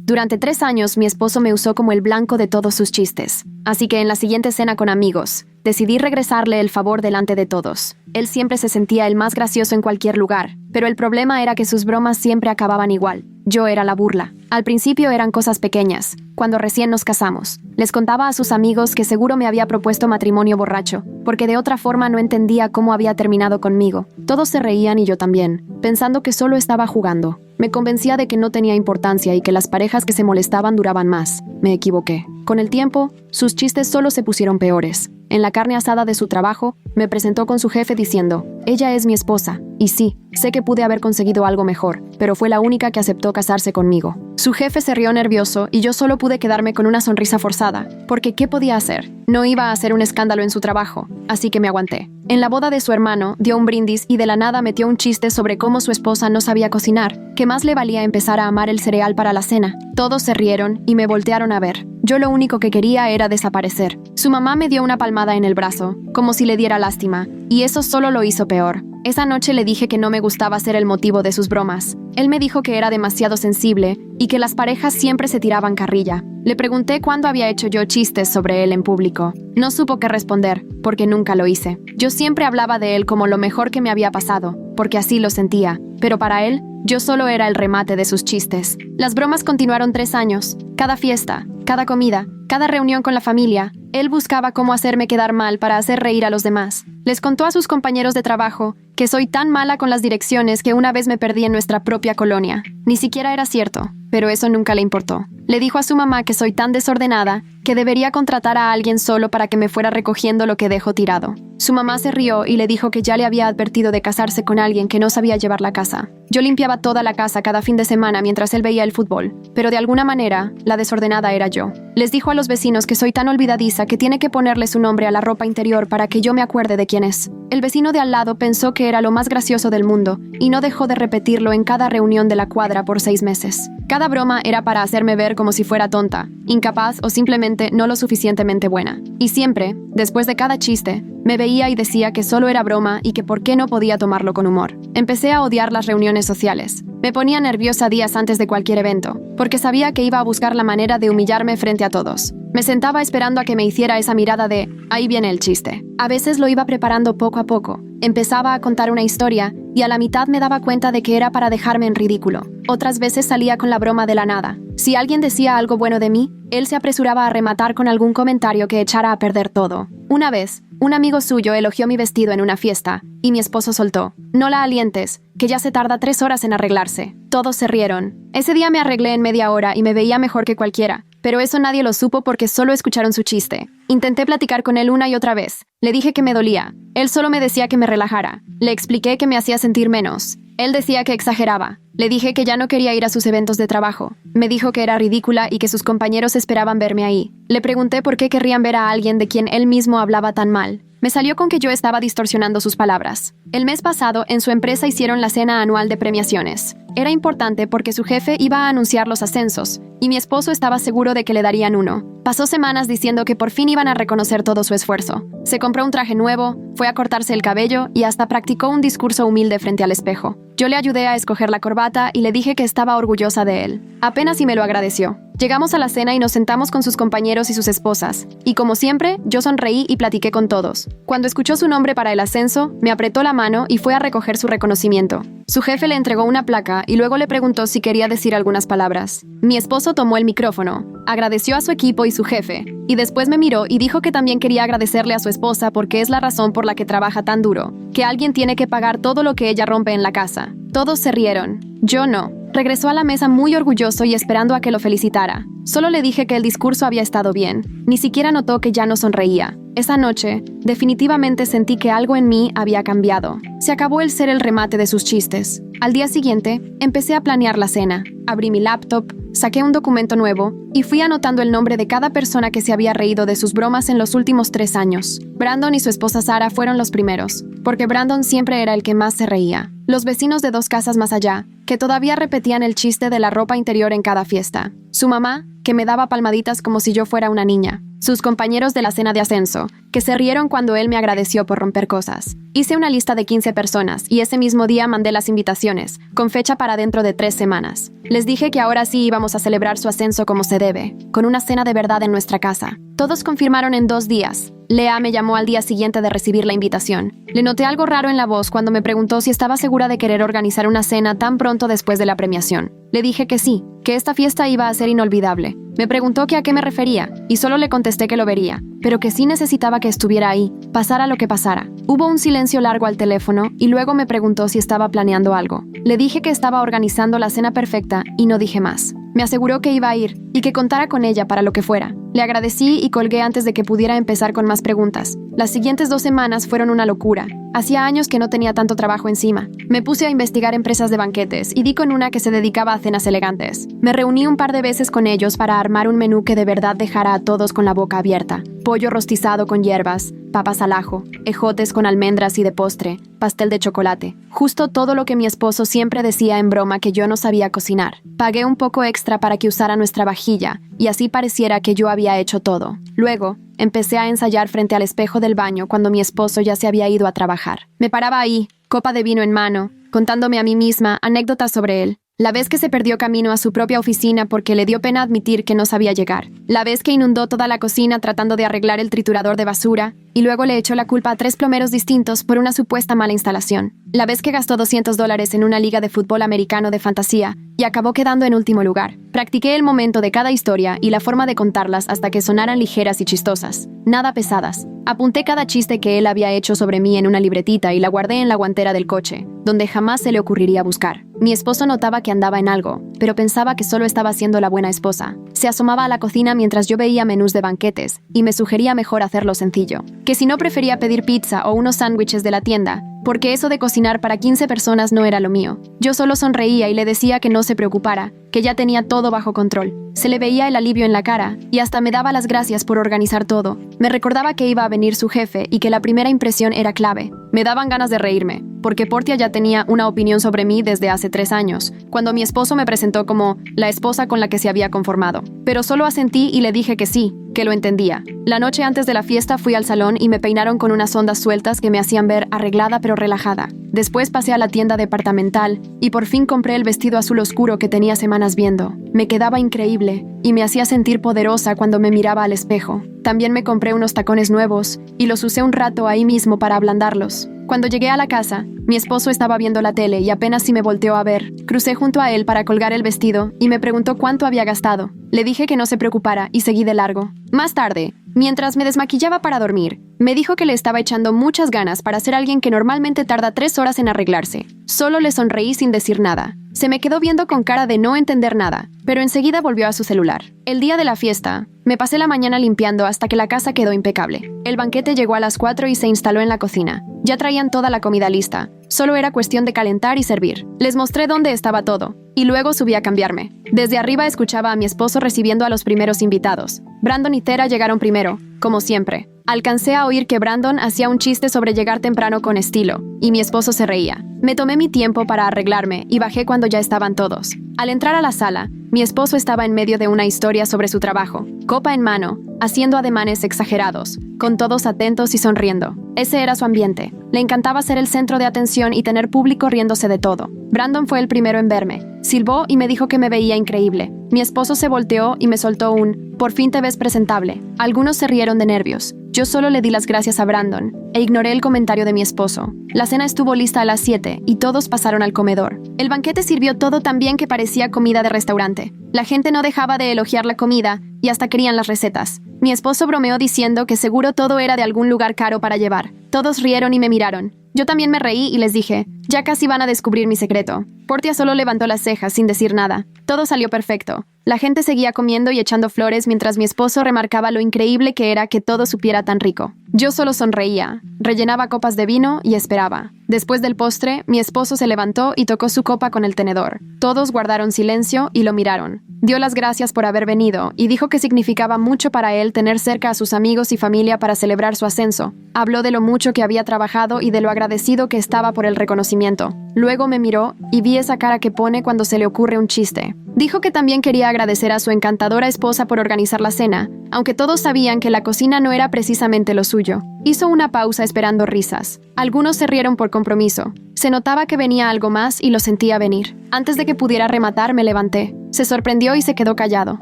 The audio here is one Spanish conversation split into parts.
Durante 3 años mi esposo me usó como el blanco de todos sus chistes. Así que en la siguiente cena con amigos, decidí regresarle el favor delante de todos. Él siempre se sentía el más gracioso en cualquier lugar, pero el problema era que sus bromas siempre acababan igual. Yo era la burla. Al principio eran cosas pequeñas, cuando recién nos casamos. Les contaba a sus amigos que seguro me había propuesto matrimonio borracho, porque de otra forma no entendía cómo había terminado conmigo. Todos se reían y yo también, pensando que solo estaba jugando. Me convencía de que no tenía importancia y que las parejas que se molestaban duraban más. Me equivoqué. Con el tiempo, sus chistes solo se pusieron peores. En la carne asada de su trabajo, me presentó con su jefe diciendo, «Ella es mi esposa». Y sí, sé que pude haber conseguido algo mejor, pero fue la única que aceptó casarse conmigo. Su jefe se rió nervioso y yo solo pude quedarme con una sonrisa forzada, porque ¿qué podía hacer? No iba a hacer un escándalo en su trabajo, así que me aguanté. En la boda de su hermano, dio un brindis y de la nada metió un chiste sobre cómo su esposa no sabía cocinar, que más le valía empezar a amar el cereal para la cena. Todos se rieron y me voltearon a ver. Yo lo único que quería era desaparecer. Su mamá me dio una palmada en el brazo, como si le diera lástima, y eso solo lo hizo peor. Esa noche le dije que no me gustaba ser el motivo de sus bromas. Él me dijo que era demasiado sensible y que las parejas siempre se tiraban carrilla. Le pregunté cuándo había hecho yo chistes sobre él en público. No supo qué responder, porque nunca lo hice. Yo siempre hablaba de él como lo mejor que me había pasado, porque así lo sentía. Pero para él, yo solo era el remate de sus chistes. Las bromas continuaron 3 años. Cada fiesta, cada comida, cada reunión con la familia, él buscaba cómo hacerme quedar mal para hacer reír a los demás. Les contó a sus compañeros de trabajo que soy tan mala con las direcciones que una vez me perdí en nuestra propia colonia. Ni siquiera era cierto, pero eso nunca le importó. Le dijo a su mamá que soy tan desordenada que debería contratar a alguien solo para que me fuera recogiendo lo que dejo tirado. Su mamá se rió y le dijo que ya le había advertido de casarse con alguien que no sabía llevar la casa. Yo limpiaba toda la casa cada fin de semana mientras él veía el fútbol, pero de alguna manera, la desordenada era yo. Les dijo a los vecinos que soy tan olvidadiza que tiene que ponerle su nombre a la ropa interior para que yo me acuerde de quién es. El vecino de al lado pensó que era lo más gracioso del mundo y no dejó de repetirlo en cada reunión de la cuadra por 6 meses. Cada broma era para hacerme ver como si fuera tonta, incapaz o simplemente no lo suficientemente buena. Y siempre, después de cada chiste, me veía y decía que solo era broma y que por qué no podía tomarlo con humor. Empecé a odiar las reuniones sociales. Me ponía nerviosa días antes de cualquier evento, porque sabía que iba a buscar la manera de humillarme frente a todos. Me sentaba esperando a que me hiciera esa mirada de «ahí viene el chiste». A veces lo iba preparando poco a poco. Empezaba a contar una historia y a la mitad me daba cuenta de que era para dejarme en ridículo. Otras veces salía con la broma de la nada. Si alguien decía algo bueno de mí, él se apresuraba a rematar con algún comentario que echara a perder todo. Una vez, un amigo suyo elogió mi vestido en una fiesta y mi esposo soltó: «No la alientes, que ya se tarda 3 horas en arreglarse». Todos se rieron. Ese día me arreglé en media hora y me veía mejor que cualquiera, pero eso nadie lo supo porque solo escucharon su chiste. Intenté platicar con él una y otra vez. Le dije que me dolía. Él solo me decía que me relajara. Le expliqué que me hacía sentir menos. Él decía que exageraba. Le dije que ya no quería ir a sus eventos de trabajo. Me dijo que era ridícula y que sus compañeros esperaban verme ahí. Le pregunté por qué querrían ver a alguien de quien él mismo hablaba tan mal. Me salió con que yo estaba distorsionando sus palabras. El mes pasado, en su empresa hicieron la cena anual de premiaciones. Era importante porque su jefe iba a anunciar los ascensos, y mi esposo estaba seguro de que le darían uno. Pasó semanas diciendo que por fin iban a reconocer todo su esfuerzo. Se compró un traje nuevo, fue a cortarse el cabello y hasta practicó un discurso humilde frente al espejo. Yo le ayudé a escoger la corbata y le dije que estaba orgullosa de él. Apenas si me lo agradeció. Llegamos a la cena y nos sentamos con sus compañeros y sus esposas. Y como siempre, yo sonreí y platiqué con todos. Cuando escuchó su nombre para el ascenso, me apretó la mano y fue a recoger su reconocimiento. Su jefe le entregó una placa y luego le preguntó si quería decir algunas palabras. Mi esposo tomó el micrófono, agradeció a su equipo y su jefe, y después me miró y dijo que también quería agradecerle a su esposa porque es la razón por la que trabaja tan duro, que alguien tiene que pagar todo lo que ella rompe en la casa. Todos se rieron. Yo no. Regresó a la mesa muy orgulloso y esperando a que lo felicitara. Solo le dije que el discurso había estado bien. Ni siquiera notó que ya no sonreía. Esa noche, definitivamente sentí que algo en mí había cambiado. Se acabó el ser el remate de sus chistes. Al día siguiente, empecé a planear la cena. Abrí mi laptop, saqué un documento nuevo y fui anotando el nombre de cada persona que se había reído de sus bromas en los últimos 3 años. Brandon y su esposa Sara fueron los primeros, porque Brandon siempre era el que más se reía. Los vecinos de 2 casas más allá, que todavía repetían el chiste de la ropa interior en cada fiesta. Su mamá, que me daba palmaditas como si yo fuera una niña. sus compañeros de la cena de ascenso, que se rieron cuando él me agradeció por romper cosas. Hice una lista de 15 personas y ese mismo día mandé las invitaciones, con fecha para dentro de 3 semanas. Les dije que ahora sí íbamos a celebrar su ascenso como se debe, con una cena de verdad en nuestra casa. Todos confirmaron en 2 días. Lea me llamó al día siguiente de recibir la invitación. Le noté algo raro en la voz cuando me preguntó si estaba segura de querer organizar una cena tan pronto después de la premiación. Le dije que sí, que esta fiesta iba a ser inolvidable. Me preguntó que a qué me refería, y solo le contesté que lo vería, pero que sí necesitaba que estuviera ahí, pasara lo que pasara. Hubo un silencio largo al teléfono, y luego me preguntó si estaba planeando algo. Le dije que estaba organizando la cena perfecta, y no dije más. Me aseguró que iba a ir, y que contara con ella para lo que fuera. Le agradecí y colgué antes de que pudiera empezar con más preguntas. Las siguientes 2 semanas fueron una locura. Hacía años que no tenía tanto trabajo encima. Me puse a investigar empresas de banquetes y di con una que se dedicaba a cenas elegantes. Me reuní un par de veces con ellos para armar un menú que de verdad dejara a todos con la boca abierta. Pollo rostizado con hierbas, papas al ajo, ejotes con almendras y de postre, pastel de chocolate. Justo todo lo que mi esposo siempre decía en broma que yo no sabía cocinar. Pagué un poco extra para que usara nuestra vajilla y así pareciera que yo había hecho todo. Luego, empecé a ensayar frente al espejo del baño cuando mi esposo ya se había ido a trabajar. Me paraba ahí, copa de vino en mano, contándome a mí misma anécdotas sobre él. La vez que se perdió camino a su propia oficina porque le dio pena admitir que no sabía llegar. La vez que inundó toda la cocina tratando de arreglar el triturador de basura y luego le echó la culpa a 3 plomeros distintos por una supuesta mala instalación. La vez que gastó $200 en una liga de fútbol americano de fantasía y acabó quedando en último lugar. Practiqué el momento de cada historia y la forma de contarlas hasta que sonaran ligeras y chistosas, nada pesadas. Apunté cada chiste que él había hecho sobre mí en una libretita y la guardé en la guantera del coche, donde jamás se le ocurriría buscar. Mi esposo notaba que andaba en algo, pero pensaba que solo estaba siendo la buena esposa. Se asomaba a la cocina mientras yo veía menús de banquetes y me sugería mejor hacerlo sencillo. Que si no prefería pedir pizza o unos sándwiches de la tienda, porque eso de cocinar para 15 personas no era lo mío. Yo solo sonreía y le decía que no se preocupara, que ya tenía todo bajo control. Se le veía el alivio en la cara y hasta me daba las gracias por organizar todo. Me recordaba que iba a venir su jefe y que la primera impresión era clave. Me daban ganas de reírme, porque Portia ya tenía una opinión sobre mí desde hace 3 años, cuando mi esposo me presentó como la esposa con la que se había conformado. Pero solo asentí y le dije que sí, que lo entendía. La noche antes de la fiesta fui al salón y me peinaron con unas ondas sueltas que me hacían ver arreglada pero relajada. Después pasé a la tienda departamental y por fin compré el vestido azul oscuro que tenía semanas viendo. Me quedaba increíble y me hacía sentir poderosa cuando me miraba al espejo. También me compré unos tacones nuevos y los usé un rato ahí mismo para ablandarlos. Cuando llegué a la casa, mi esposo estaba viendo la tele y apenas si me volteó a ver. Crucé junto a él para colgar el vestido y me preguntó cuánto había gastado. Le dije que no se preocupara y seguí de largo. Más tarde, mientras me desmaquillaba para dormir, me dijo que le estaba echando muchas ganas para ser alguien que normalmente tarda 3 horas en arreglarse. Solo le sonreí sin decir nada. Se me quedó viendo con cara de no entender nada, pero enseguida volvió a su celular. El día de la fiesta, me pasé la mañana limpiando hasta que la casa quedó impecable. El banquete llegó a las 4 y se instaló en la cocina. Ya traían toda la comida lista. Solo era cuestión de calentar y servir. Les mostré dónde estaba todo, y luego subí a cambiarme. Desde arriba escuchaba a mi esposo recibiendo a los primeros invitados. Brandon y Tera llegaron primero, como siempre. Alcancé a oír que Brandon hacía un chiste sobre llegar temprano con estilo, y mi esposo se reía. Me tomé mi tiempo para arreglarme y bajé cuando ya estaban todos. Al entrar a la sala, mi esposo estaba en medio de una historia sobre su trabajo, copa en mano, haciendo ademanes exagerados, con todos atentos y sonriendo. Ese era su ambiente. Le encantaba ser el centro de atención y tener público riéndose de todo. Brandon fue el primero en verme. Silbó y me dijo que me veía increíble. Mi esposo se volteó y me soltó un «Por fin te ves presentable». Algunos se rieron de nervios. Yo solo le di las gracias a Brandon e ignoré el comentario de mi esposo. La cena estuvo lista a las 7 y todos pasaron al comedor. El banquete sirvió todo tan bien que parecía comida de restaurante. La gente no dejaba de elogiar la comida y hasta querían las recetas. Mi esposo bromeó diciendo que seguro todo era de algún lugar caro para llevar. Todos rieron y me miraron. Yo también me reí y les dije, ya casi van a descubrir mi secreto. Portia solo levantó las cejas sin decir nada. Todo salió perfecto. La gente seguía comiendo y echando flores mientras mi esposo remarcaba lo increíble que era que todo supiera tan rico. Yo solo sonreía, rellenaba copas de vino y esperaba. Después del postre, mi esposo se levantó y tocó su copa con el tenedor. Todos guardaron silencio y lo miraron. Dio las gracias por haber venido y dijo que significaba mucho para él tener cerca a sus amigos y familia para celebrar su ascenso. Habló de lo mucho que había trabajado y de lo agradecido que estaba por el reconocimiento. Luego me miró y vi esa cara que pone cuando se le ocurre un chiste. Dijo que también quería agradecer a su encantadora esposa por organizar la cena aunque todos sabían que la cocina no era precisamente lo suyo. Hizo una pausa esperando risas. Algunos se rieron por compromiso. Se notaba que venía algo más y lo sentía venir. Antes de que pudiera rematar, me levanté. Se sorprendió y se quedó callado.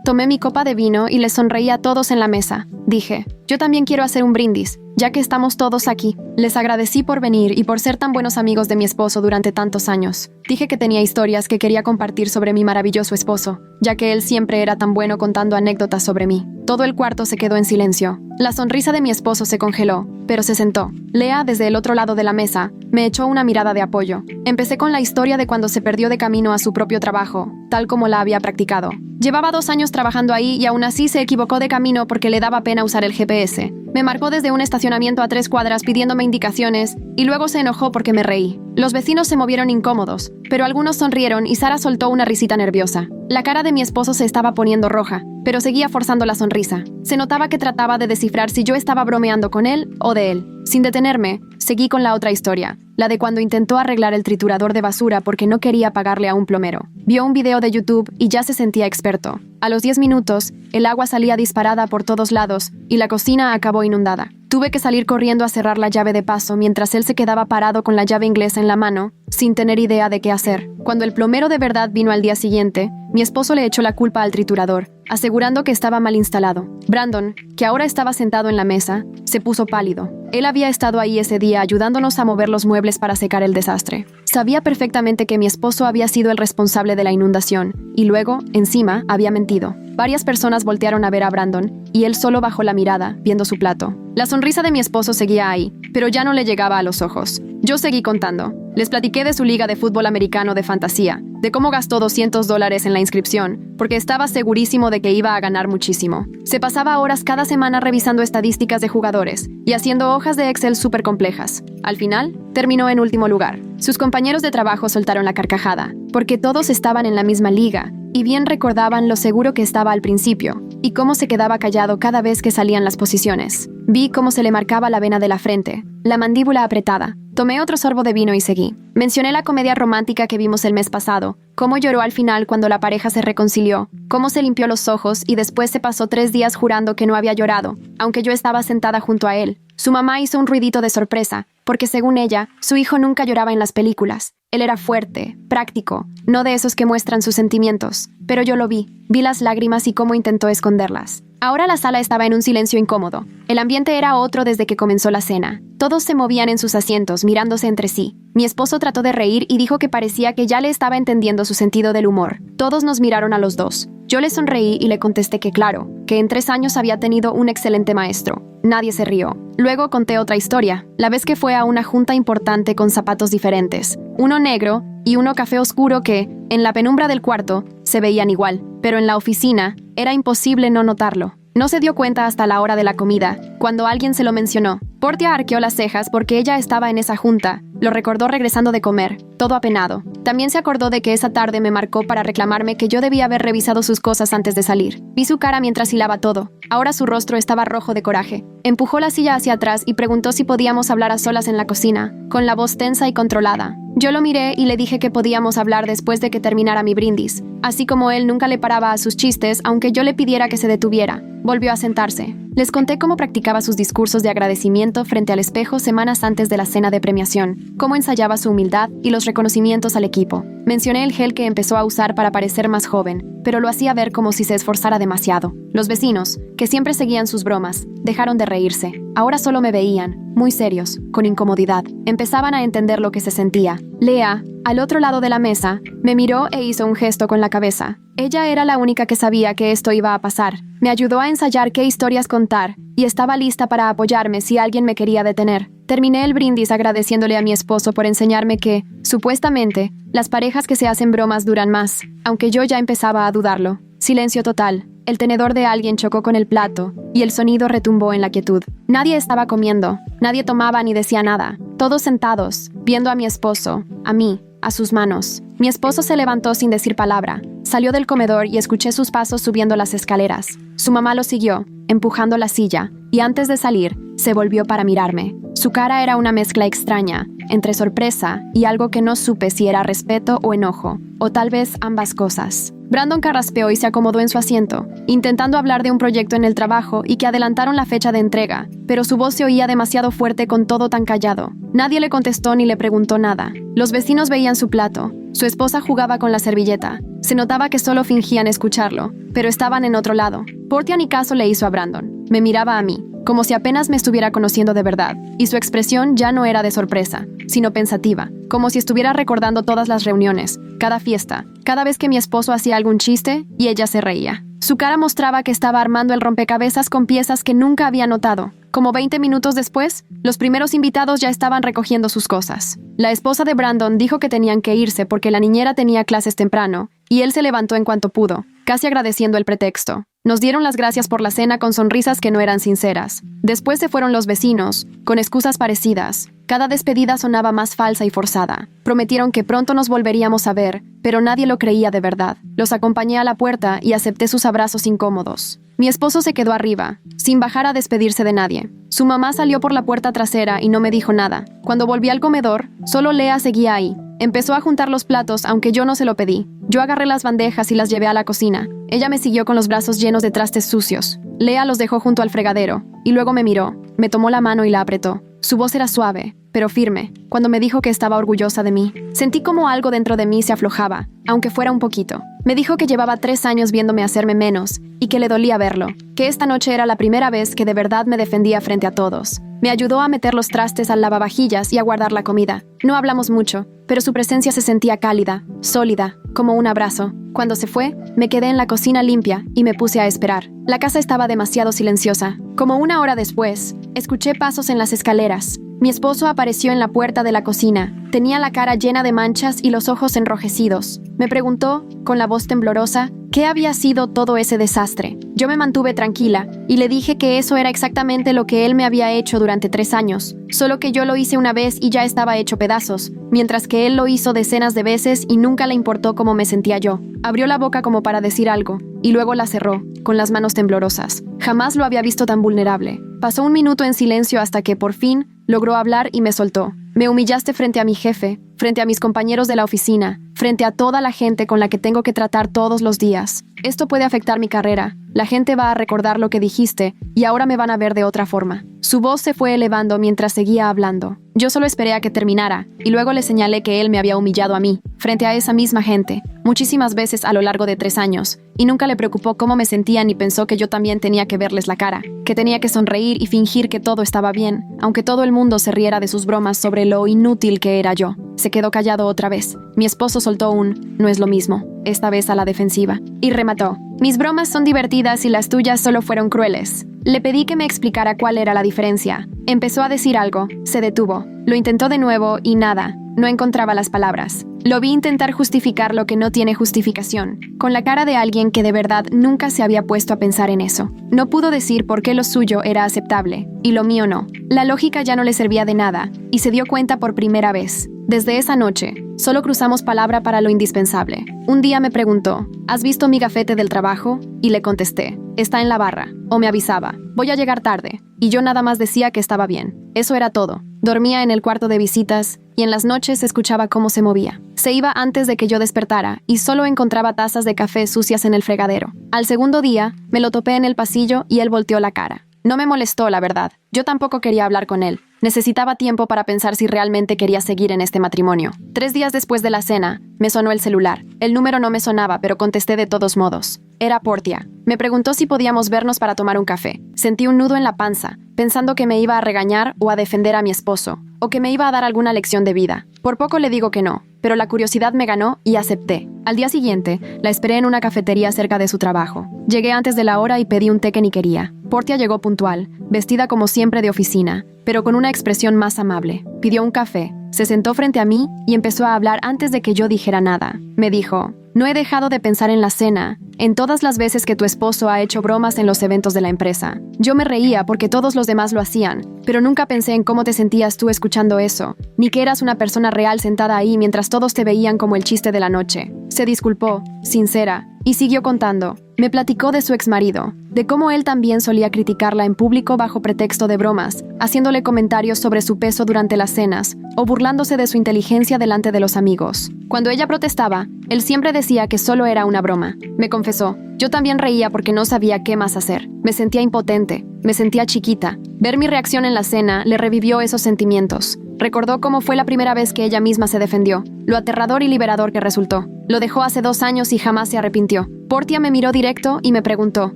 Tomé mi copa de vino y les sonreí a todos en la mesa. Dije, yo también quiero hacer un brindis, ya que estamos todos aquí. Les agradecí por venir y por ser tan buenos amigos de mi esposo durante tantos años. Dije que tenía historias que quería compartir sobre mi maravilloso esposo, ya que él siempre era tan bueno contando anécdotas sobre mí. Todo el cuarto se quedó en silencio. La sonrisa de mi esposo se congeló, pero se sentó. Lea, desde el otro lado de la mesa, me echó una mirada de apoyo. Empecé con la historia de cuando se perdió de camino a su propio trabajo, tal como la había practicado. Llevaba 2 años trabajando ahí y aún así se equivocó de camino porque le daba pena usar el GPS. Me marcó desde un estacionamiento a 3 cuadras pidiéndome indicaciones y luego se enojó porque me reí. Los vecinos se movieron incómodos, pero algunos sonrieron y Sara soltó una risita nerviosa. La cara de mi esposo se estaba poniendo roja, pero seguía forzando la sonrisa. Se notaba que trataba de descifrar si yo estaba bromeando con él o de él. Sin detenerme, seguí con la otra historia, la de cuando intentó arreglar el triturador de basura porque no quería pagarle a un plomero. Vio un video de YouTube y ya se sentía experto. A los 10 minutos, el agua salía disparada por todos lados y la cocina acabó inundada. Tuve que salir corriendo a cerrar la llave de paso mientras él se quedaba parado con la llave inglesa en la mano, sin tener idea de qué hacer. Cuando el plomero de verdad vino al día siguiente, mi esposo le echó la culpa al triturador, asegurando que estaba mal instalado. Brandon, que ahora estaba sentado en la mesa, se puso pálido. Él había estado ahí ese día ayudándonos a mover los muebles para secar el desastre. Sabía perfectamente que mi esposo había sido el responsable de la inundación, y luego, encima, había mentido. Varias personas voltearon a ver a Brandon, y él solo bajó la mirada, viendo su plato. La sonrisa de mi esposo seguía ahí, pero ya no le llegaba a los ojos. Yo seguí contando. Les platiqué de su liga de fútbol americano de fantasía, de cómo gastó $200 en la inscripción, porque estaba segurísimo de que iba a ganar muchísimo. Se pasaba horas cada semana revisando estadísticas de jugadores y haciendo hojas de Excel súper complejas. Al final, terminó en último lugar. Sus compañeros de trabajo soltaron la carcajada, porque todos estaban en la misma liga, y bien recordaban lo seguro que estaba al principio, y cómo se quedaba callado cada vez que salían las posiciones. Vi cómo se le marcaba la vena de la frente, la mandíbula apretada. Tomé otro sorbo de vino y seguí. Mencioné la comedia romántica que vimos el mes pasado, cómo lloró al final cuando la pareja se reconcilió, cómo se limpió los ojos y después se pasó 3 días jurando que no había llorado, aunque yo estaba sentada junto a él. Su mamá hizo un ruidito de sorpresa, porque según ella, su hijo nunca lloraba en las películas. Él era fuerte, práctico, no de esos que muestran sus sentimientos. Pero yo lo vi las lágrimas y cómo intentó esconderlas. Ahora la sala estaba en un silencio incómodo. El ambiente era otro desde que comenzó la cena. Todos se movían en sus asientos, mirándose entre sí. Mi esposo trató de reír y dijo que parecía que ya le estaba entendiendo su sentido del humor. Todos nos miraron a los dos. Yo le sonreí y le contesté que claro, que en 3 años había tenido un excelente maestro. Nadie se rió. Luego conté otra historia, la vez que fue a una junta importante con zapatos diferentes, uno negro y uno café oscuro que, en la penumbra del cuarto, se veían igual, pero en la oficina era imposible no notarlo. No se dio cuenta hasta la hora de la comida, cuando alguien se lo mencionó. Portia arqueó las cejas porque ella estaba en esa junta. Lo recordó regresando de comer, todo apenado. También se acordó de que esa tarde me marcó para reclamarme que yo debía haber revisado sus cosas antes de salir. Vi su cara mientras hilaba todo. Ahora su rostro estaba rojo de coraje. Empujó la silla hacia atrás y preguntó si podíamos hablar a solas en la cocina, con la voz tensa y controlada. Yo lo miré y le dije que podíamos hablar después de que terminara mi brindis, así como él nunca le paraba a sus chistes aunque yo le pidiera que se detuviera. Volvió a sentarse. Les conté cómo practicaba sus discursos de agradecimiento frente al espejo semanas antes de la cena de premiación, cómo ensayaba su humildad y los reconocimientos al equipo. Mencioné el gel que empezó a usar para parecer más joven, pero lo hacía ver como si se esforzara demasiado. Los vecinos, que siempre seguían sus bromas, dejaron de reírse. Ahora solo me veían, muy serios, con incomodidad. Empezaban a entender lo que se sentía. Lea, al otro lado de la mesa, me miró e hizo un gesto con la cabeza. Ella era la única que sabía que esto iba a pasar. Me ayudó a ensayar qué historias contar y estaba lista para apoyarme si alguien me quería detener. Terminé el brindis agradeciéndole a mi esposo por enseñarme que, supuestamente, las parejas que se hacen bromas duran más, aunque yo ya empezaba a dudarlo. Silencio total. El tenedor de alguien chocó con el plato y el sonido retumbó en la quietud. Nadie estaba comiendo, nadie tomaba ni decía nada. Todos sentados, viendo a mi esposo, a mí, a sus manos. Mi esposo se levantó sin decir palabra. Salió del comedor y escuché sus pasos subiendo las escaleras. Su mamá lo siguió. empujando la silla, y antes de salir, se volvió para mirarme. Su cara era una mezcla extraña, entre sorpresa y algo que no supe si era respeto o enojo, o tal vez ambas cosas. Brandon carraspeó y se acomodó en su asiento, intentando hablar de un proyecto en el trabajo y que adelantaron la fecha de entrega, pero su voz se oía demasiado fuerte con todo tan callado. Nadie le contestó ni le preguntó nada. Los vecinos veían su plato. Su esposa jugaba con la servilleta. Se notaba que solo fingían escucharlo, pero estaban en otro lado. Portia ni caso le hizo a Brandon. Me miraba a mí, como si apenas me estuviera conociendo de verdad, y su expresión ya no era de sorpresa, sino pensativa, como si estuviera recordando todas las reuniones, cada fiesta, cada vez que mi esposo hacía algún chiste y ella se reía. Su cara mostraba que estaba armando el rompecabezas con piezas que nunca había notado. Como 20 minutos después, los primeros invitados ya estaban recogiendo sus cosas. La esposa de Brandon dijo que tenían que irse porque la niñera tenía clases temprano, y él se levantó en cuanto pudo, casi agradeciendo el pretexto. Nos dieron las gracias por la cena con sonrisas que no eran sinceras. Después se fueron los vecinos, con excusas parecidas. Cada despedida sonaba más falsa y forzada. Prometieron que pronto nos volveríamos a ver, pero nadie lo creía de verdad. Los acompañé a la puerta y acepté sus abrazos incómodos. Mi esposo se quedó arriba, sin bajar a despedirse de nadie. Su mamá salió por la puerta trasera y no me dijo nada. Cuando volví al comedor, solo Lea seguía ahí. Empezó a juntar los platos, aunque yo no se lo pedí. Yo agarré las bandejas y las llevé a la cocina. Ella me siguió con los brazos llenos de trastes sucios. Lea los dejó junto al fregadero, y luego me miró, me tomó la mano y la apretó. Su voz era suave, pero firme, cuando me dijo que estaba orgullosa de mí. Sentí como algo dentro de mí se aflojaba, aunque fuera un poquito. Me dijo que llevaba 3 años viéndome hacerme menos, y que le dolía verlo, que esta noche era la primera vez que de verdad me defendía frente a todos. Me ayudó a meter los trastes al lavavajillas y a guardar la comida. No hablamos mucho, pero su presencia se sentía cálida, sólida, como un abrazo. Cuando se fue, me quedé en la cocina limpia y me puse a esperar. La casa estaba demasiado silenciosa. Como 1 hora después, escuché pasos en las escaleras. Mi esposo apareció en la puerta de la cocina. Tenía la cara llena de manchas y los ojos enrojecidos. Me preguntó, con la voz temblorosa, ¿qué había sido todo ese desastre? Yo me mantuve tranquila y le dije que eso era exactamente lo que él me había hecho durante 3 años, solo que yo lo hice una vez y ya estaba hecho pedazos, mientras que él lo hizo decenas de veces y nunca le importó cómo me sentía yo. Abrió la boca como para decir algo, y luego la cerró, con las manos temblorosas. Jamás lo había visto tan vulnerable. Pasó 1 minuto en silencio hasta que, por fin, logró hablar y me soltó. Me humillaste frente a mi jefe, frente a mis compañeros de la oficina, frente a toda la gente con la que tengo que tratar todos los días. Esto puede afectar mi carrera. La gente va a recordar lo que dijiste y ahora me van a ver de otra forma. Su voz se fue elevando mientras seguía hablando. Yo solo esperé a que terminara y luego le señalé que él me había humillado a mí, frente a esa misma gente, muchísimas veces a lo largo de 3 años, y nunca le preocupó cómo me sentía ni pensó que yo también tenía que verles la cara, que tenía que sonreír y fingir que todo estaba bien, aunque todo el mundo se riera de sus bromas sobre lo inútil que era yo. Se quedó callado otra vez. Mi esposo soltó un "no es lo mismo", esta vez a la defensiva, y remató: "Mis bromas son divertidas y las tuyas solo fueron crueles". Le pedí que me explicara cuál era la diferencia. Empezó a decir algo, se detuvo. Lo intentó de nuevo y nada, no encontraba las palabras. Lo vi intentar justificar lo que no tiene justificación, con la cara de alguien que de verdad nunca se había puesto a pensar en eso. No pudo decir por qué lo suyo era aceptable, y lo mío no. La lógica ya no le servía de nada, y se dio cuenta por primera vez. Desde esa noche, solo cruzamos palabra para lo indispensable. Un día me preguntó, ¿has visto mi gafete del trabajo? Y le contesté, está en la barra. O me avisaba, voy a llegar tarde. Y yo nada más decía que estaba bien. Eso era todo. Dormía en el cuarto de visitas y en las noches escuchaba cómo se movía. Se iba antes de que yo despertara y solo encontraba tazas de café sucias en el fregadero. Al segundo día, me lo topé en el pasillo y él volteó la cara. No me molestó, la verdad. Yo tampoco quería hablar con él. Necesitaba tiempo para pensar si realmente quería seguir en este matrimonio. 3 días después de la cena, me sonó el celular. El número no me sonaba, pero contesté de todos modos. Era Portia. Me preguntó si podíamos vernos para tomar un café. Sentí un nudo en la panza, pensando que me iba a regañar o a defender a mi esposo, o que me iba a dar alguna lección de vida. Por poco le digo que no, pero la curiosidad me ganó y acepté. Al día siguiente, la esperé en una cafetería cerca de su trabajo. Llegué antes de la hora y pedí un té que ni quería. Portia llegó puntual, vestida como siempre de oficina, pero con una expresión más amable. Pidió un café, se sentó frente a mí y empezó a hablar antes de que yo dijera nada. Me dijo, no he dejado de pensar en la cena, en todas las veces que tu esposo ha hecho bromas en los eventos de la empresa. Yo me reía porque todos los demás lo hacían, pero nunca pensé en cómo te sentías tú escuchando eso, ni que eras una persona real sentada ahí mientras todos te veían como el chiste de la noche. Se disculpó, sincera, y siguió contando. Me platicó de su exmarido, de cómo él también solía criticarla en público bajo pretexto de bromas, haciéndole comentarios sobre su peso durante las cenas o burlándose de su inteligencia delante de los amigos. Cuando ella protestaba, él siempre decía que solo era una broma. Me confesó, yo también reía porque no sabía qué más hacer. Me sentía impotente, me sentía chiquita. Ver mi reacción en la cena le revivió esos sentimientos. Recordó cómo fue la primera vez que ella misma se defendió, lo aterrador y liberador que resultó. Lo dejó hace 2 años y jamás se arrepintió. Portia me miró directo y me preguntó,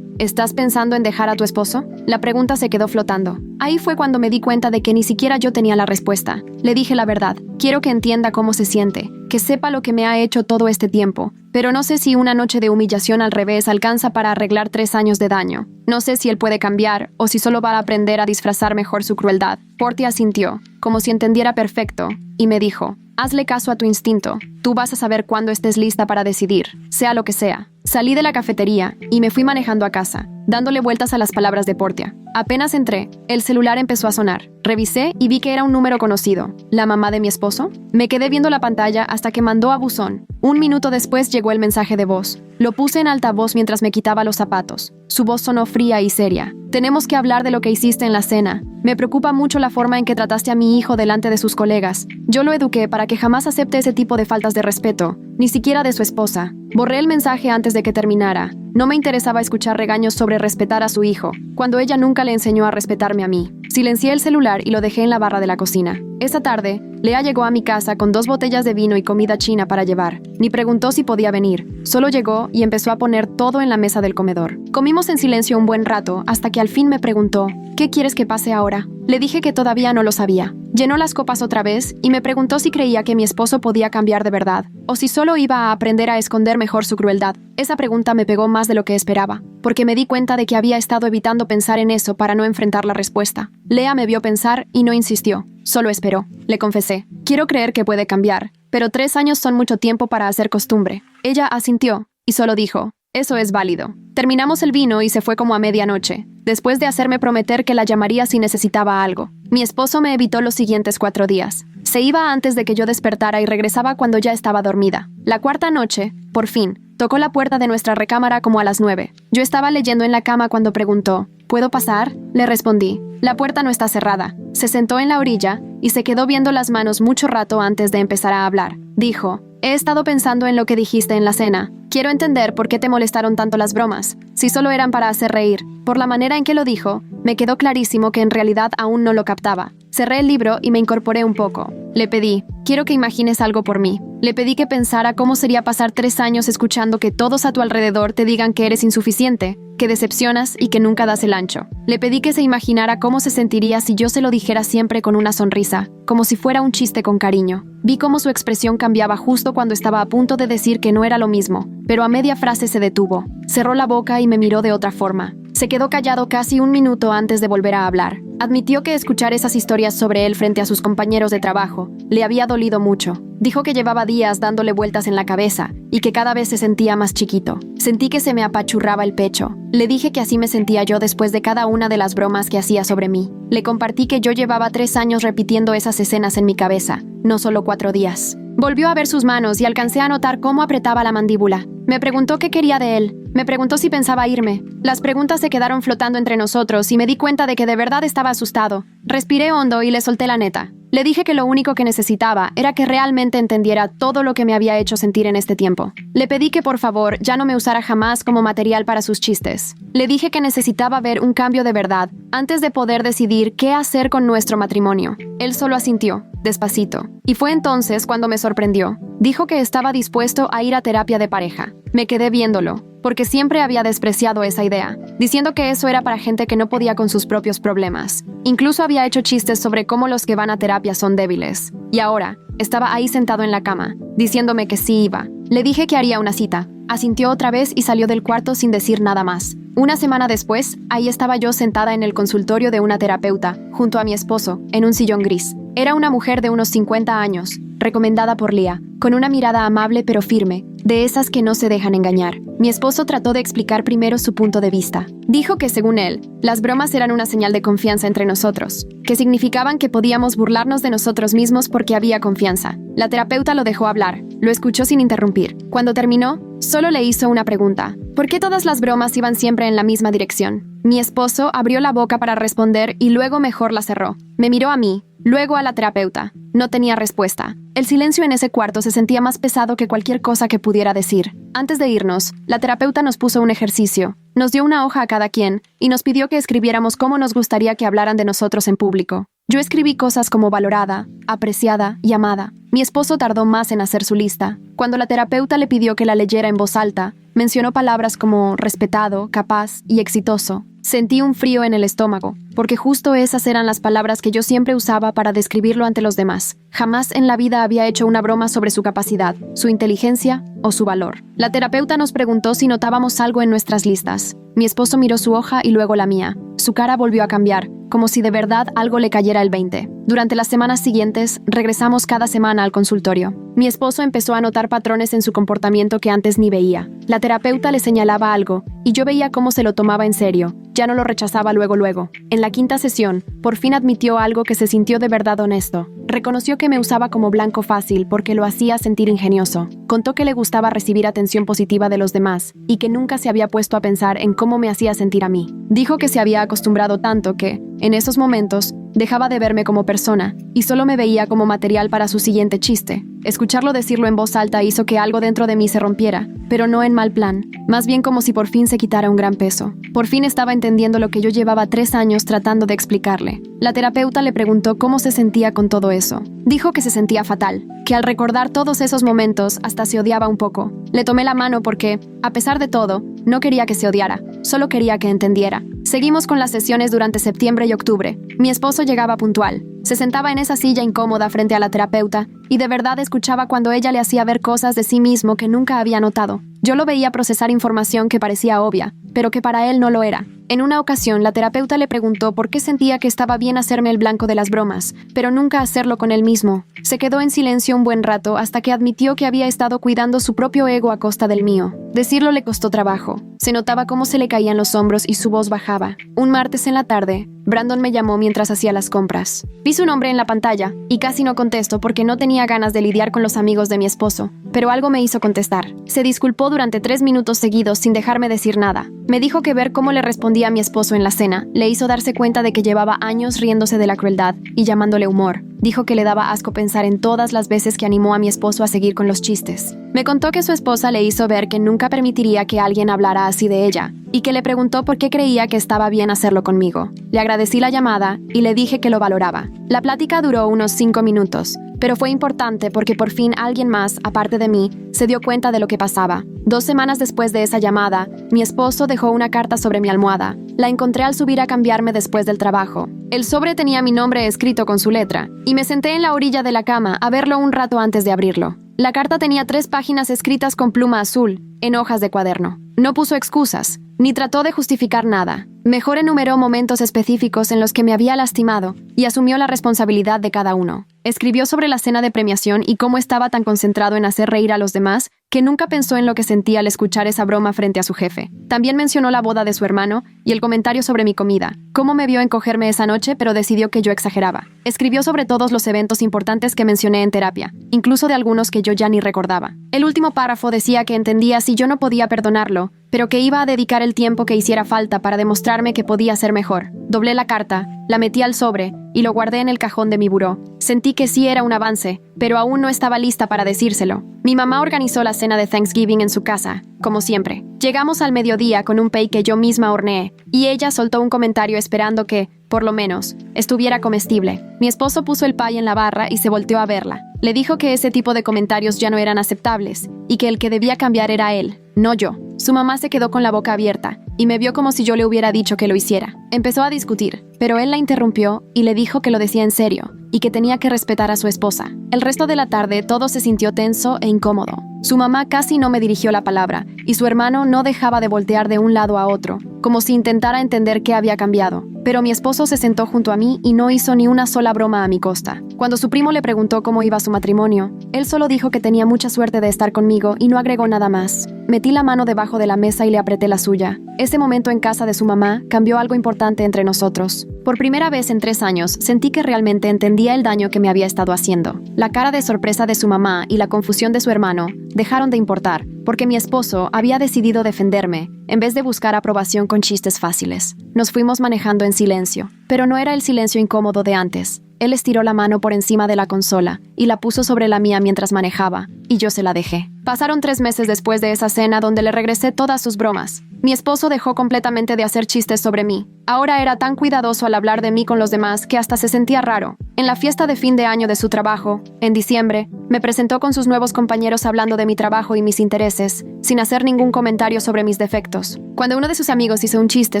¿estás pensando en dejar a tu esposo? La pregunta se quedó flotando. Ahí fue cuando me di cuenta de que ni siquiera yo tenía la respuesta. Le dije la verdad. Quiero que entienda cómo se siente, que sepa lo que me ha hecho todo este tiempo. Pero no sé si una noche de humillación al revés alcanza para arreglar 3 años de daño. No sé si él puede cambiar o si solo va a aprender a disfrazar mejor su crueldad. Portia asintió, como si entendiera perfecto, y me dijo, hazle caso a tu instinto. Tú vas a saber cuándo estés lista para decidir, sea lo que sea. Salí de la cafetería y me fui manejando a casa, dándole vueltas a las palabras de Portia. Apenas entré, el celular empezó a sonar. Revisé y vi que era un número conocido. ¿La mamá de mi esposo? Me quedé viendo la pantalla hasta que mandó a buzón. 1 minuto después llegó el mensaje de voz. Lo puse en altavoz mientras me quitaba los zapatos. Su voz sonó fría y seria. Tenemos que hablar de lo que hiciste en la cena. Me preocupa mucho la forma en que trataste a mi hijo delante de sus colegas. Yo lo eduqué para que jamás acepte ese tipo de faltas de respeto, ni siquiera de su esposa. Borré el mensaje antes de que terminara. No me interesaba escuchar regaños sobre respetar a su hijo, cuando ella nunca le enseñó a respetarme a mí. Silencié el celular y lo dejé en la barra de la cocina. Esa tarde, Lea llegó a mi casa con 2 botellas de vino y comida china para llevar. Ni preguntó si podía venir. Solo llegó y empezó a poner todo en la mesa del comedor. Comimos en silencio un buen rato hasta que al fin me preguntó, ¿qué quieres que pase ahora? Le dije que todavía no lo sabía. Llenó las copas otra vez y me preguntó si creía que mi esposo podía cambiar de verdad, o si solo iba a aprender a esconder mejor su crueldad. Esa pregunta me pegó más de lo que esperaba, porque me di cuenta de que había estado evitando pensar en eso para no enfrentar la respuesta. Lea me vio pensar y no insistió, solo esperó. Le confesé, quiero creer que puede cambiar, pero 3 años son mucho tiempo para hacer costumbre. Ella asintió y solo dijo, eso es válido. Terminamos el vino y se fue como a medianoche, después de hacerme prometer que la llamaría si necesitaba algo. Mi esposo me evitó los siguientes 4 días. Se iba antes de que yo despertara y regresaba cuando ya estaba dormida. La 4ª noche, por fin, tocó la puerta de nuestra recámara como a las 9. Yo estaba leyendo en la cama cuando preguntó, ¿puedo pasar? Le respondí, la puerta no está cerrada. Se sentó en la orilla y se quedó viendo las manos mucho rato antes de empezar a hablar. Dijo, he estado pensando en lo que dijiste en la cena. Quiero entender por qué te molestaron tanto las bromas, si solo eran para hacer reír. Por la manera en que lo dijo, me quedó clarísimo que en realidad aún no lo captaba. Cerré el libro y me incorporé un poco. Le pedí, quiero que imagines algo por mí. Le pedí que pensara cómo sería pasar 3 años escuchando que todos a tu alrededor te digan que eres insuficiente, que decepcionas y que nunca das el ancho. Le pedí que se imaginara cómo se sentiría si yo se lo dijera siempre con una sonrisa, como si fuera un chiste con cariño. Vi cómo su expresión cambiaba justo cuando estaba a punto de decir que no era lo mismo, pero a media frase se detuvo. Cerró la boca y me miró de otra forma. Se quedó callado casi 1 minuto antes de volver a hablar. Admitió que escuchar esas historias sobre él frente a sus compañeros de trabajo le había dolido mucho. Dijo que llevaba días dándole vueltas en la cabeza y que cada vez se sentía más chiquito. Sentí que se me apachurraba el pecho. Le dije que así me sentía yo después de cada una de las bromas que hacía sobre mí. Le compartí que yo llevaba 3 años repitiendo esas escenas en mi cabeza, no solo 4 días. Volvió a ver sus manos y alcancé a notar cómo apretaba la mandíbula. Me preguntó qué quería de él. Me preguntó si pensaba irme. Las preguntas se quedaron flotando entre nosotros y me di cuenta de que de verdad estaba asustado. Respiré hondo y le solté la neta. Le dije que lo único que necesitaba era que realmente entendiera todo lo que me había hecho sentir en este tiempo. Le pedí que por favor ya no me usara jamás como material para sus chistes. Le dije que necesitaba ver un cambio de verdad antes de poder decidir qué hacer con nuestro matrimonio. Él solo asintió, despacito. Y fue entonces cuando me sorprendió. Dijo que estaba dispuesto a ir a terapia de pareja. Me quedé viéndolo, porque siempre había despreciado esa idea, diciendo que eso era para gente que no podía con sus propios problemas. Incluso había hecho chistes sobre cómo los que van a terapia son débiles. Y ahora, estaba ahí sentado en la cama, diciéndome que sí iba. Le dije que haría una cita. Asintió otra vez y salió del cuarto sin decir nada más. Una semana después, ahí estaba yo sentada en el consultorio de una terapeuta, junto a mi esposo, en un sillón gris. Era una mujer de unos 50 años, recomendada por Lea, con una mirada amable pero firme, de esas que no se dejan engañar. Mi esposo trató de explicar primero su punto de vista. Dijo que, según él, las bromas eran una señal de confianza entre nosotros, que significaban que podíamos burlarnos de nosotros mismos porque había confianza. La terapeuta lo dejó hablar, lo escuchó sin interrumpir. Cuando terminó, solo le hizo una pregunta. ¿Por qué todas las bromas iban siempre en la misma dirección? Mi esposo abrió la boca para responder y luego mejor la cerró. Me miró a mí, luego a la terapeuta. No tenía respuesta. El silencio en ese cuarto se sentía más pesado que cualquier cosa que pudiera decir. Antes de irnos, la terapeuta nos puso un ejercicio. Nos dio una hoja a cada quien y nos pidió que escribiéramos cómo nos gustaría que hablaran de nosotros en público. Yo escribí cosas como valorada, apreciada y amada. Mi esposo tardó más en hacer su lista. Cuando la terapeuta le pidió que la leyera en voz alta, mencionó palabras como respetado, capaz y exitoso. Sentí un frío en el estómago, porque justo esas eran las palabras que yo siempre usaba para describirlo ante los demás. Jamás en la vida había hecho una broma sobre su capacidad, su inteligencia o su valor. La terapeuta nos preguntó si notábamos algo en nuestras listas. Mi esposo miró su hoja y luego la mía. Su cara volvió a cambiar, como si de verdad algo le cayera el 20. Durante las semanas siguientes, regresamos cada semana al consultorio. Mi esposo empezó a notar patrones en su comportamiento que antes ni veía. La terapeuta le señalaba algo, y yo veía cómo se lo tomaba en serio. Ya no lo rechazaba luego. En la quinta sesión, por fin admitió algo que se sintió de verdad honesto. Reconoció que me usaba como blanco fácil porque lo hacía sentir ingenioso. Contó que le gustaba recibir atención positiva de los demás y que nunca se había puesto a pensar en cómo me hacía sentir a mí. Dijo que se había acostumbrado tanto que, en esos momentos, dejaba de verme como persona y solo me veía como material para su siguiente chiste. Escucharlo decirlo en voz alta hizo que algo dentro de mí se rompiera, pero no en mal plan, más bien como si por fin se quitara un gran peso. Por fin estaba entendiendo lo que yo llevaba 3 años tratando de explicarle. La terapeuta le preguntó cómo se sentía con todo eso. Dijo que se sentía fatal, que al recordar todos esos momentos hasta se odiaba un poco. Le tomé la mano porque, a pesar de todo, no quería que se odiara, solo quería que entendiera. Seguimos con las sesiones durante septiembre y octubre. Mi esposo llegaba puntual. Se sentaba en esa silla incómoda frente a la terapeuta y de verdad escuchaba cuando ella le hacía ver cosas de sí mismo que nunca había notado. Yo lo veía procesar información que parecía obvia, pero que para él no lo era. En una ocasión, la terapeuta le preguntó por qué sentía que estaba bien hacerme el blanco de las bromas, pero nunca hacerlo con él mismo. Se quedó en silencio un buen rato hasta que admitió que había estado cuidando su propio ego a costa del mío. Decirlo le costó trabajo. Se notaba cómo se le caían los hombros y su voz bajaba. Un martes en la tarde, Brandon me llamó mientras hacía las compras. Vi su nombre en la pantalla y casi no contesto porque no tenía ganas de lidiar con los amigos de mi esposo, pero algo me hizo contestar. Se disculpó durante 3 minutos seguidos sin dejarme decir nada. Me dijo que ver cómo le respondía a mi esposo en la cena le hizo darse cuenta de que llevaba años riéndose de la crueldad y llamándole humor. Dijo que le daba asco pensar en todas las veces que animó a mi esposo a seguir con los chistes. Me contó que su esposa le hizo ver que nunca permitiría que alguien hablara así de ella, y que le preguntó por qué creía que estaba bien hacerlo conmigo. Le agradecí la llamada y le dije que lo valoraba. La plática duró unos 5 minutos, pero fue importante porque por fin alguien más, aparte de mí, se dio cuenta de lo que pasaba. 2 semanas después de esa llamada, mi esposo dejó una carta sobre mi almohada. La encontré al subir a cambiarme después del trabajo. El sobre tenía mi nombre escrito con su letra, y me senté en la orilla de la cama a verlo un rato antes de abrirlo. La carta tenía 3 páginas escritas con pluma azul, en hojas de cuaderno. No puso excusas, ni trató de justificar nada. Mejor enumeró momentos específicos en los que me había lastimado y asumió la responsabilidad de cada uno. Escribió sobre la cena de premiación y cómo estaba tan concentrado en hacer reír a los demás que nunca pensó en lo que sentía al escuchar esa broma frente a su jefe. También mencionó la boda de su hermano y el comentario sobre mi comida, cómo me vio encogerme esa noche pero decidió que yo exageraba. Escribió sobre todos los eventos importantes que mencioné en terapia, incluso de algunos que yo ya ni recordaba. El último párrafo decía que entendía si yo no podía perdonarlo, pero que iba a dedicar el tiempo que hiciera falta para demostrarme que podía ser mejor. Doblé la carta, la metí al sobre y lo guardé en el cajón de mi buró. Sentí que sí era un avance, pero aún no estaba lista para decírselo. Mi mamá organizó la cena de Thanksgiving en su casa, como siempre. Llegamos al mediodía con un pay que yo misma horneé, y ella soltó un comentario esperando que, por lo menos, estuviera comestible. Mi esposo puso el pay en la barra y se volteó a verla. Le dijo que ese tipo de comentarios ya no eran aceptables, y que el que debía cambiar era él, no yo. Su mamá se quedó con la boca abierta, y me vio como si yo le hubiera dicho que lo hiciera. Empezó a discutir, pero él la interrumpió y le dijo que lo decía en serio, y que tenía que respetar a su esposa. El resto de la tarde todo se sintió tenso e incómodo. Su mamá casi no me dirigió la palabra, y su hermano no dejaba de voltear de un lado a otro, como si intentara entender qué había cambiado. Pero mi esposo se sentó junto a mí y no hizo ni una sola broma a mi costa. Cuando su primo le preguntó cómo iba su matrimonio, él solo dijo que tenía mucha suerte de estar conmigo y no agregó nada más. Metí la mano debajo de la mesa y le apreté la suya. Ese momento en casa de su mamá cambió algo importante entre nosotros. Por primera vez en 3 años, sentí que realmente entendía el daño que me había estado haciendo. La cara de sorpresa de su mamá y la confusión de su hermano dejaron de importar, porque mi esposo había decidido defenderme en vez de buscar aprobación con chistes fáciles. Nos fuimos manejando en silencio, pero no era el silencio incómodo de antes. Él estiró la mano por encima de la consola y la puso sobre la mía mientras manejaba, y yo se la dejé. Pasaron 3 meses después de esa cena donde le regresé todas sus bromas. Mi esposo dejó completamente de hacer chistes sobre mí. Ahora era tan cuidadoso al hablar de mí con los demás que hasta se sentía raro. En la fiesta de fin de año de su trabajo, en diciembre, me presentó con sus nuevos compañeros hablando de mi trabajo y mis intereses, sin hacer ningún comentario sobre mis defectos. Cuando uno de sus amigos hizo un chiste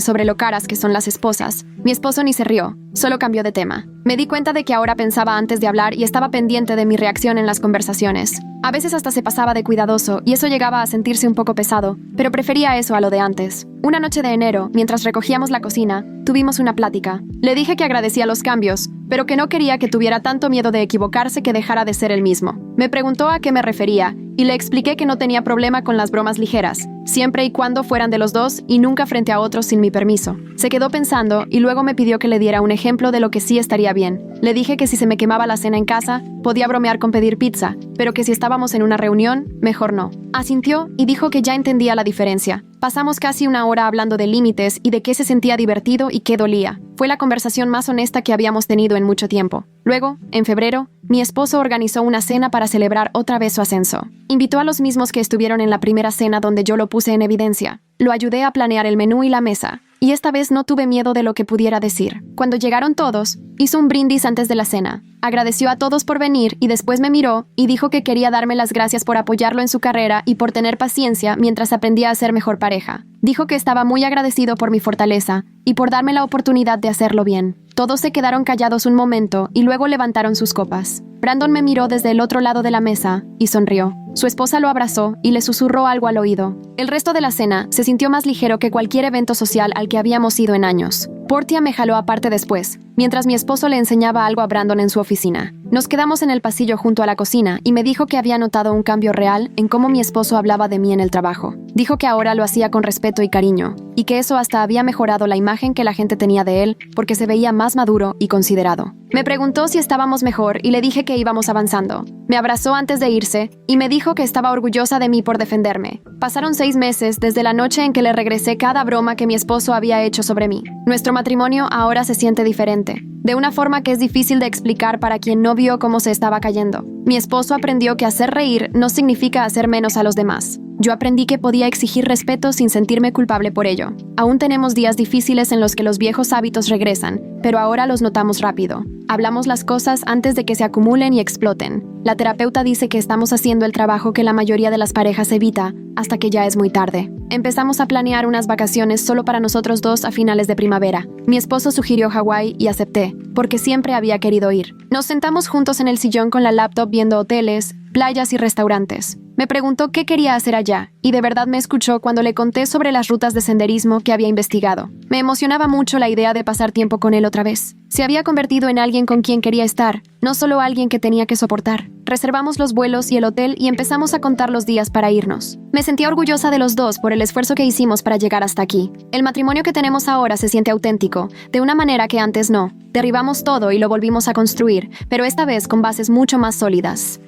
sobre lo caras que son las esposas, mi esposo ni se rió, solo cambió de tema. Me di cuenta de que ahora pensaba antes de hablar y estaba pendiente de mi reacción en las conversaciones. A veces hasta se pasaba de cuidadoso y eso llegaba a sentirse un poco pesado, pero prefería eso a lo de antes. Una noche de enero, mientras recogíamos la cocina, tuvimos una plática. Le dije que agradecía los cambios, pero que no quería que tuviera tanto miedo de equivocarse que dejara de ser el mismo. Me preguntó a qué me refería y le expliqué que no tenía problema con las bromas ligeras, siempre y cuando fueran de los dos y nunca frente a otros sin mi permiso. Se quedó pensando y luego me pidió que le diera un ejemplo de lo que sí estaría bien. Le dije que si se me quemaba la cena en casa, podía bromear con pedir pizza, pero que si estábamos en una reunión, mejor no. Asintió y dijo que ya entendía la diferencia. Pasamos casi una hora hablando de límites y de qué se sentía divertido y qué dolía. Fue la conversación más honesta que habíamos tenido en mucho tiempo. Luego, en febrero, mi esposo organizó una cena para celebrar otra vez su ascenso. Invitó a los mismos que estuvieron en la primera cena donde yo lo puse en evidencia. Lo ayudé a planear el menú y la mesa, y esta vez no tuve miedo de lo que pudiera decir. Cuando llegaron todos, hizo un brindis antes de la cena. Agradeció a todos por venir y después me miró y dijo que quería darme las gracias por apoyarlo en su carrera y por tener paciencia mientras aprendía a ser mejor pareja. Dijo que estaba muy agradecido por mi fortaleza y por darme la oportunidad de hacerlo bien. Todos se quedaron callados un momento y luego levantaron sus copas. Brandon me miró desde el otro lado de la mesa y sonrió. Su esposa lo abrazó y le susurró algo al oído. El resto de la cena se sintió más ligero que cualquier evento social al que habíamos ido en años. Portia me jaló aparte después, mientras mi esposo le enseñaba algo a Brandon en su oficina. Nos quedamos en el pasillo junto a la cocina y me dijo que había notado un cambio real en cómo mi esposo hablaba de mí en el trabajo. Dijo que ahora lo hacía con respeto y cariño, y que eso hasta había mejorado la imagen que la gente tenía de él porque se veía más maduro y considerado. Me preguntó si estábamos mejor y le dije que íbamos avanzando. Me abrazó antes de irse y me dijo que estaba orgullosa de mí por defenderme. Pasaron 6 meses desde la noche en que le regresé cada broma que mi esposo había hecho sobre mí. Nuestro matrimonio ahora se siente diferente, de una forma que es difícil de explicar para quien no vio cómo se estaba cayendo. Mi esposo aprendió que hacer reír no significa hacer menos a los demás. Yo aprendí que podía exigir respeto sin sentirme culpable por ello. Aún tenemos días difíciles en los que los viejos hábitos regresan, pero ahora los notamos rápido. Hablamos las cosas antes de que se acumulen y exploten. La terapeuta dice que estamos haciendo el trabajo que la mayoría de las parejas evita hasta que ya es muy tarde. Empezamos a planear unas vacaciones solo para nosotros dos a finales de primavera. Mi esposo sugirió Hawái y acepté, porque siempre había querido ir. Nos sentamos juntos en el sillón con la laptop viendo hoteles, playas y restaurantes. Me preguntó qué quería hacer allá, y de verdad me escuchó cuando le conté sobre las rutas de senderismo que había investigado. Me emocionaba mucho la idea de pasar tiempo con él otra vez. Se había convertido en alguien con quien quería estar, no solo alguien que tenía que soportar. Reservamos los vuelos y el hotel y empezamos a contar los días para irnos. Me sentía orgullosa de los dos por el esfuerzo que hicimos para llegar hasta aquí. El matrimonio que tenemos ahora se siente auténtico, de una manera que antes no. Derribamos todo y lo volvimos a construir, pero esta vez con bases mucho más sólidas.